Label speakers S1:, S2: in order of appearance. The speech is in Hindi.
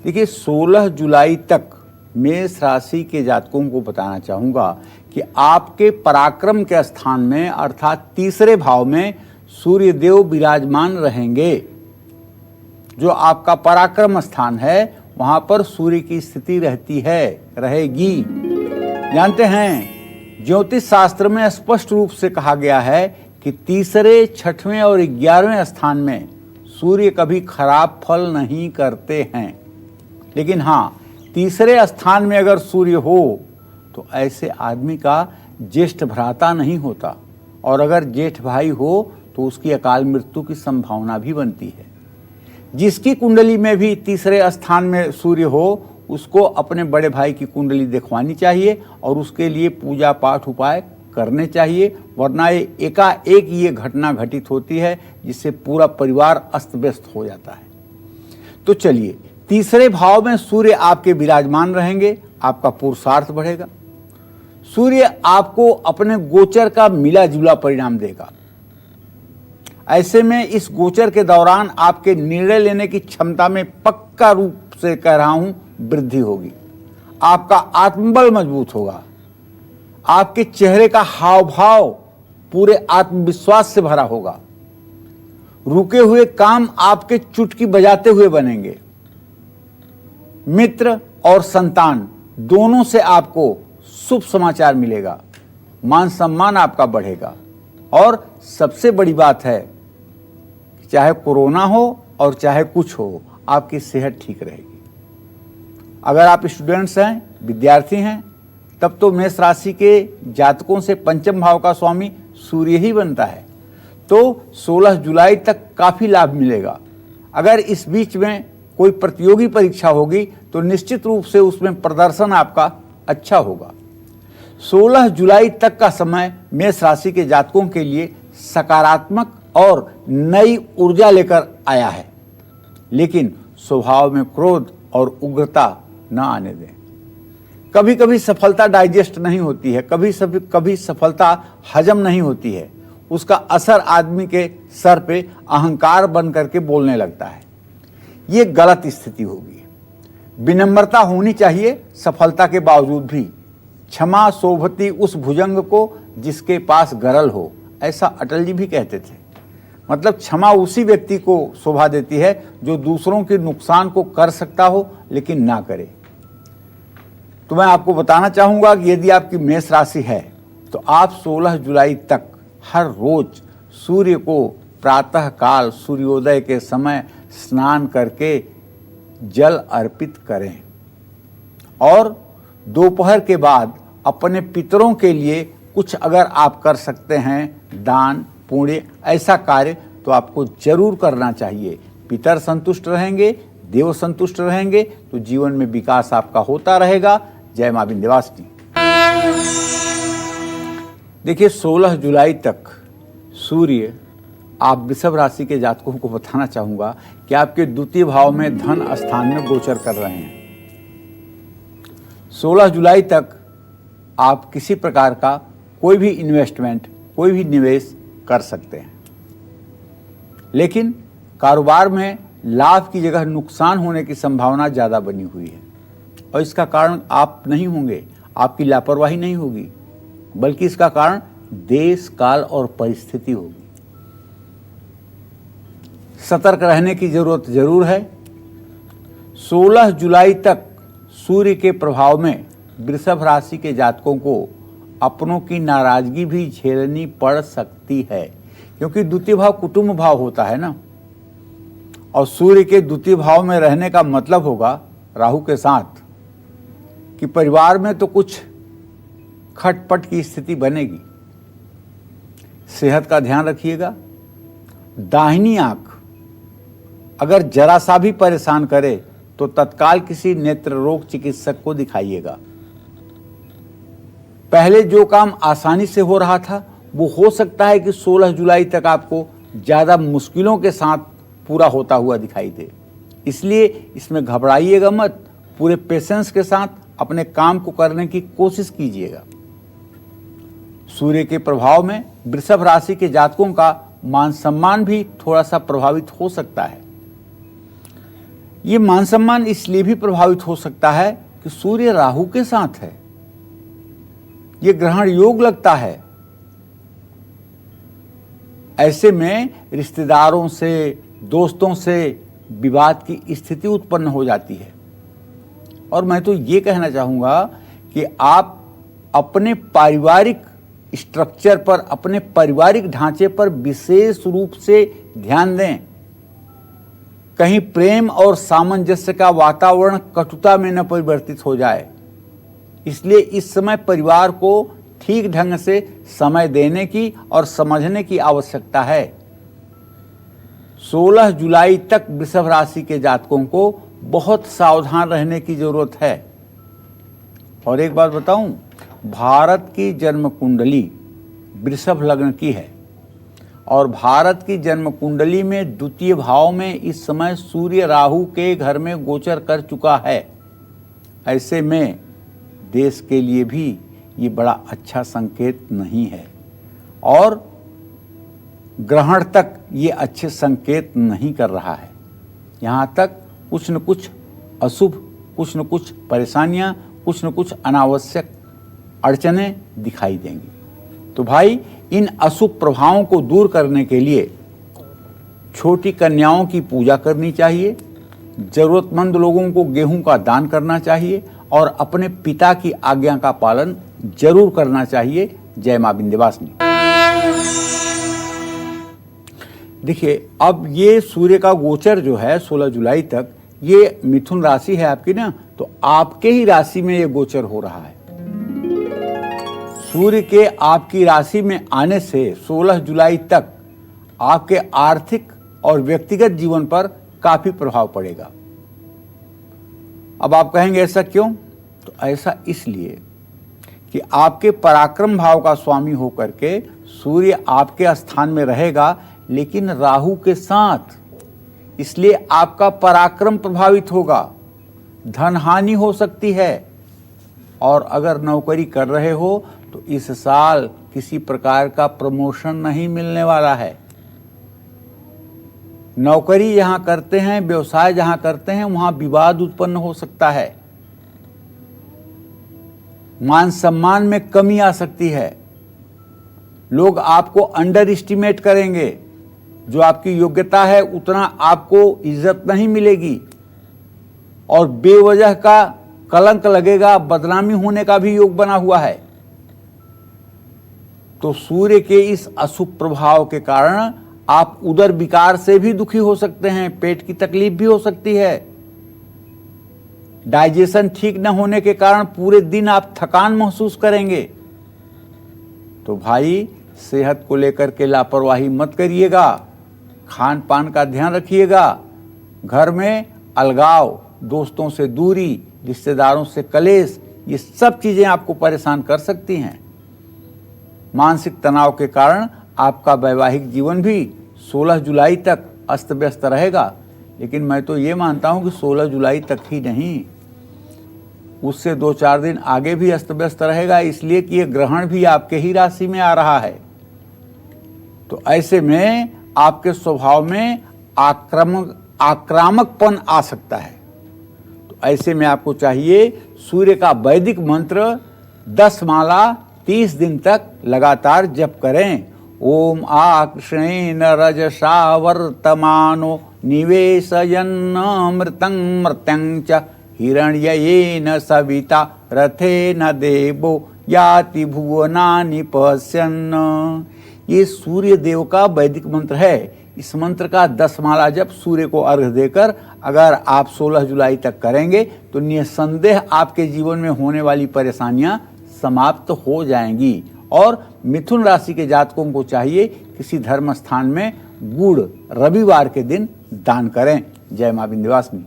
S1: देखिए 16 जुलाई तक मेष राशि के जातकों को बताना चाहूँगा कि आपके पराक्रम के स्थान में अर्थात तीसरे भाव में सूर्य देव विराजमान रहेंगे। जो आपका पराक्रम स्थान है वहाँ पर सूर्य की स्थिति रहेगी। जानते हैं ज्योतिष शास्त्र में स्पष्ट रूप से कहा गया है कि तीसरे, छठवें और 11वें स्थान में सूर्य कभी खराब फल नहीं करते हैं। लेकिन हाँ, तीसरे स्थान में अगर सूर्य हो तो ऐसे आदमी का ज्येष्ठ भ्राता नहीं होता, और अगर जेठ भाई हो तो उसकी अकाल मृत्यु की संभावना भी बनती है। जिसकी कुंडली में भी तीसरे स्थान में सूर्य हो उसको अपने बड़े भाई की कुंडली दिखवानी चाहिए और उसके लिए पूजा पाठ उपाय करने चाहिए, वरना एकाएक ये घटना घटित होती है जिससे पूरा परिवार अस्त व्यस्त हो जाता है। तो चलिए, तीसरे भाव में सूर्य आपके विराजमान रहेंगे, आपका पुरुषार्थ बढ़ेगा। सूर्य आपको अपने गोचर का मिला जुला परिणाम देगा। ऐसे में इस गोचर के दौरान आपके निर्णय लेने की क्षमता में पक्का रूप से कह रहा हूं वृद्धि होगी। आपका आत्मबल मजबूत होगा। आपके चेहरे का हाव भाव पूरे आत्मविश्वास से भरा होगा। रुके हुए काम आपके चुटकी बजाते हुए बनेंगे। मित्र और संतान दोनों से आपको शुभ समाचार मिलेगा। मान सम्मान आपका बढ़ेगा। और सबसे बड़ी बात है, चाहे कोरोना हो और चाहे कुछ हो, आपकी सेहत ठीक रहेगी। अगर आप स्टूडेंट्स हैं, विद्यार्थी हैं, तब तो मेष राशि के जातकों से पंचम भाव का स्वामी सूर्य ही बनता है। तो 16 जुलाई तक काफ़ी लाभ मिलेगा। अगर इस बीच में कोई प्रतियोगी परीक्षा होगी तो निश्चित रूप से उसमें प्रदर्शन आपका अच्छा होगा। 16 जुलाई तक का समय मेष राशि के जातकों के लिए सकारात्मक और नई ऊर्जा लेकर आया है, लेकिन स्वभाव में क्रोध और उग्रता न आने दें। कभी कभी सफलता डाइजेस्ट नहीं होती है, कभी सफलता हजम नहीं होती है। उसका असर आदमी के सर पे अहंकार बन करके बोलने लगता है। ये गलत स्थिति होगी। विनम्रता होनी चाहिए सफलता के बावजूद भी। क्षमा शोभती उस भुजंग को जिसके पास गरल हो, ऐसा अटल जी भी कहते थे। मतलब क्षमा उसी व्यक्ति को शोभा देती है जो दूसरों के नुकसान को कर सकता हो लेकिन ना करे। तो मैं आपको बताना चाहूँगा कि यदि आपकी मेष राशि है तो आप 16 जुलाई तक हर रोज सूर्य को प्रातः काल सूर्योदय के समय स्नान करके जल अर्पित करें, और दोपहर के बाद अपने पितरों के लिए कुछ अगर आप कर सकते हैं, दान पुण्य ऐसा कार्य, तो आपको जरूर करना चाहिए। पितर संतुष्ट रहेंगे, देव संतुष्ट रहेंगे, तो जीवन में विकास आपका होता रहेगा। जय मां विंध्यवासिनी। देखिए 16 जुलाई तक सूर्य, आप वृषभ राशि के जातकों को बताना चाहूंगा कि आपके द्वितीय भाव में धन स्थान में गोचर कर रहे हैं। 16 जुलाई तक आप किसी प्रकार का कोई भी इन्वेस्टमेंट, कोई भी निवेश कर सकते हैं, लेकिन कारोबार में लाभ की जगह नुकसान होने की संभावना ज़्यादा बनी हुई है। और इसका कारण आप नहीं होंगे, आपकी लापरवाही नहीं होगी, बल्कि इसका कारण देश, काल और परिस्थिति होगी। सतर्क रहने की जरूरत जरूर है। 16 जुलाई तक सूर्य के प्रभाव में वृषभ राशि के जातकों को अपनों की नाराजगी भी झेलनी पड़ सकती है, क्योंकि द्वितीय भाव कुटुंब भाव होता है ना, और सूर्य के द्वितीय भाव में रहने का मतलब होगा राहु के साथ कि परिवार में तो कुछ खटपट की स्थिति बनेगी। सेहत का ध्यान रखिएगा। दाहिनी आंख अगर जरा सा भी परेशान करे तो तत्काल किसी नेत्र रोग चिकित्सक को दिखाइएगा। पहले जो काम आसानी से हो रहा था वो हो सकता है कि 16 जुलाई तक आपको ज़्यादा मुश्किलों के साथ पूरा होता हुआ दिखाई दे। इसलिए इसमें घबराइएगा मत, पूरे पेशेंस के साथ अपने काम को करने की कोशिश कीजिएगा। सूर्य के प्रभाव में वृषभ राशि के जातकों का मान सम्मान भी थोड़ा सा प्रभावित हो सकता है, ये मान सम्मान इसलिए भी प्रभावित हो सकता है कि सूर्य राहु के साथ है, ये ग्रहण योग लगता है। ऐसे में रिश्तेदारों से, दोस्तों से विवाद की स्थिति उत्पन्न हो जाती है। और मैं तो ये कहना चाहूँगा कि आप अपने पारिवारिक स्ट्रक्चर पर, अपने पारिवारिक ढांचे पर विशेष रूप से ध्यान दें। कहीं प्रेम और सामंजस्य का वातावरण कटुता में न परिवर्तित हो जाए। इसलिए इस समय परिवार को ठीक ढंग से समय देने की और समझने की आवश्यकता है। 16 जुलाई तक वृषभ राशि के जातकों को बहुत सावधान रहने की जरूरत है। और एक बात बताऊं, भारत की जन्म कुंडली वृषभ लग्न की है और भारत की जन्म कुंडली में द्वितीय भाव में इस समय सूर्य राहु के घर में गोचर कर चुका है। ऐसे में देश के लिए भी ये बड़ा अच्छा संकेत नहीं है और ग्रहण तक ये अच्छे संकेत नहीं कर रहा है। यहाँ तक कुछ न कुछ अशुभ, कुछ न कुछ परेशानियाँ, कुछ न कुछ अनावश्यक अड़चनें दिखाई देंगी। तो भाई, इन अशुभ प्रभावों को दूर करने के लिए छोटी कन्याओं की पूजा करनी चाहिए, जरूरतमंद लोगों को गेहूं का दान करना चाहिए और अपने पिता की आज्ञा का पालन जरूर करना चाहिए। जय मां विंध्यवासिनी। देखिए, अब ये सूर्य का गोचर जो है 16 जुलाई तक, ये मिथुन राशि है आपकी ना, तो आपके ही राशि में ये गोचर हो रहा है। सूर्य के आपकी राशि में आने से 16 जुलाई तक आपके आर्थिक और व्यक्तिगत जीवन पर काफी प्रभाव पड़ेगा। अब आप कहेंगे ऐसा क्यों? तो ऐसा इसलिए कि आपके पराक्रम भाव का स्वामी होकर के सूर्य आपके स्थान में रहेगा, लेकिन राहु के साथ। इसलिए आपका पराक्रम प्रभावित होगा, धन हानि हो सकती है। और अगर नौकरी कर रहे हो तो इस साल किसी प्रकार का प्रमोशन नहीं मिलने वाला है। नौकरी जहां करते हैं, व्यवसाय जहां करते हैं, वहां विवाद उत्पन्न हो सकता है। मान सम्मान में कमी आ सकती है। लोग आपको अंडर एस्टिमेट करेंगे। जो आपकी योग्यता है उतना आपको इज्जत नहीं मिलेगी और बेवजह का कलंक लगेगा, बदनामी होने का भी योग बना हुआ है। तो सूर्य के इस अशुभ प्रभाव के कारण आप उदर विकार से भी दुखी हो सकते हैं, पेट की तकलीफ भी हो सकती है। डाइजेशन ठीक न होने के कारण पूरे दिन आप थकान महसूस करेंगे। तो भाई, सेहत को लेकर के लापरवाही मत करिएगा, खान पान का ध्यान रखिएगा। घर में अलगाव, दोस्तों से दूरी, रिश्तेदारों से कलेश, ये सब चीजें आपको परेशान कर सकती हैं। मानसिक तनाव के कारण आपका वैवाहिक जीवन भी 16 जुलाई तक अस्त व्यस्त रहेगा। लेकिन मैं तो ये मानता हूं कि 16 जुलाई तक ही नहीं, उससे 2-4 दिन आगे भी अस्त व्यस्त रहेगा, इसलिए कि ये ग्रहण भी आपके ही राशि में आ रहा है। तो ऐसे में आपके स्वभाव में आक्रामकपन आ सकता है। तो ऐसे में आपको चाहिए सूर्य का वैदिक मंत्र 10 माला 30 दिन तक लगातार जप करें। ओम आकृष्णेन रजसा वर्तमानो निवेशयन्नमृतं मर्त्यं च हिरण्ययेन सविता रथेन देवो याति भुवनानि पश्यन्। ये सूर्य देव का वैदिक मंत्र है। इस मंत्र का 10 माला जप सूर्य को अर्घ्य देकर अगर आप 16 जुलाई तक करेंगे तो निसंदेह आपके जीवन में होने वाली परेशानियां समाप्त हो जाएंगी। और मिथुन राशि के जातकों को चाहिए किसी धर्म स्थान में गुड़ रविवार के दिन दान करें। जय मां विंध्यवासिनी।